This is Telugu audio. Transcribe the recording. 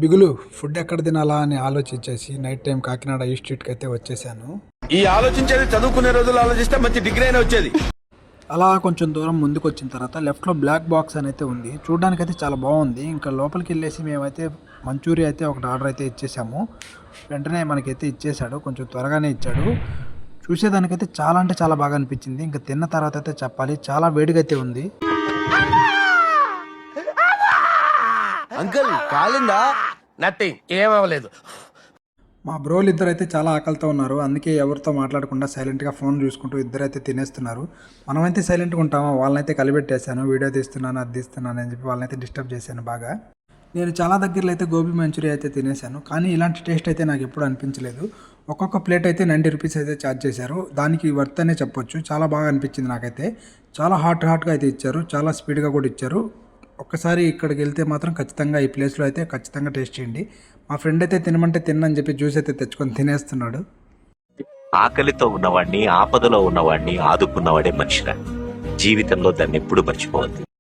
బిగులు ఫుడ్ ఎక్కడ తినాలా అని ఆలోచించేసి నైట్ టైం కాకినాడ ఈ స్ట్రీట్కి అయితే వచ్చేసాను. ఈ ఆలోచించేది చదువుకునే రోజులు ఆలోచిస్తే మంచి డిగ్రీ అయినా వచ్చేది. అలా కొంచెం దూరం ముందుకు వచ్చిన తర్వాత లెఫ్ట్లో బ్లాక్ బాక్స్ అని అయితే ఉంది. చూడడానికి అయితే చాలా బాగుంది. ఇంకా లోపలికి వెళ్ళేసి మేమైతే మంచూరియా అయితే ఒకటి ఆర్డర్ అయితే ఇచ్చేసాము. వెంటనే మనకైతే ఇచ్చేసాడు, కొంచెం త్వరగానే ఇచ్చాడు. చూసేదానికైతే చాలా అంటే చాలా బాగా అనిపించింది. ఇంకా తిన్న తర్వాత అయితే చెప్పాలి, చాలా వేడిగా అయితే ఉంది. అంకుల్ కాలిందా? నథింగ్, ఏమవ్వలేదు. మా బ్రోలు ఇద్దరు అయితే చాలా ఆకలితో ఉన్నారు. అందుకే ఎవరితో మాట్లాడకుండా సైలెంట్గా ఫోన్ చూసుకుంటూ ఇద్దరైతే తినేస్తున్నారు. మనమైతే సైలెంట్గా ఉంటామా, వాళ్ళనైతే కలిపెట్టేశాను. వీడియో తీస్తున్నాను, అది తీస్తున్నాను అని చెప్పి వాళ్ళనైతే డిస్టర్బ్ చేశాను బాగా. నేను చాలా దగ్గరలో అయితే గోబీ మంచూరియా అయితే తినేశాను, కానీ ఇలాంటి టేస్ట్ అయితే నాకు ఎప్పుడు అనిపించలేదు. ఒక్కొక్క ప్లేట్ అయితే 90 రూపీస్ అయితే ఛార్జ్ చేశారు. దానికి వర్త్ అనే చెప్పొచ్చు. చాలా బాగా అనిపించింది నాకైతే. చాలా హాట్గా అయితే ఇచ్చారు, చాలా స్పీడ్గా కూడా ఇచ్చారు. ఒక్కసారి ఇక్కడికి వెళ్తే మాత్రం ఖచ్చితంగా ఈ ప్లేస్లో అయితే ఖచ్చితంగా టేస్ట్ చేయండి. మా ఫ్రెండ్ అయితే తినమంటే తిన్నని చెప్పి జ్యూస్ అయితే తెచ్చుకొని తినేస్తున్నాడు. ఆకలితో ఉన్నవాడిని, ఆపదలో ఉన్నవాడిని ఆదుకున్నవాడే మనిషిగా. జీవితంలో దాన్ని ఎప్పుడు మర్చిపోవద్దు.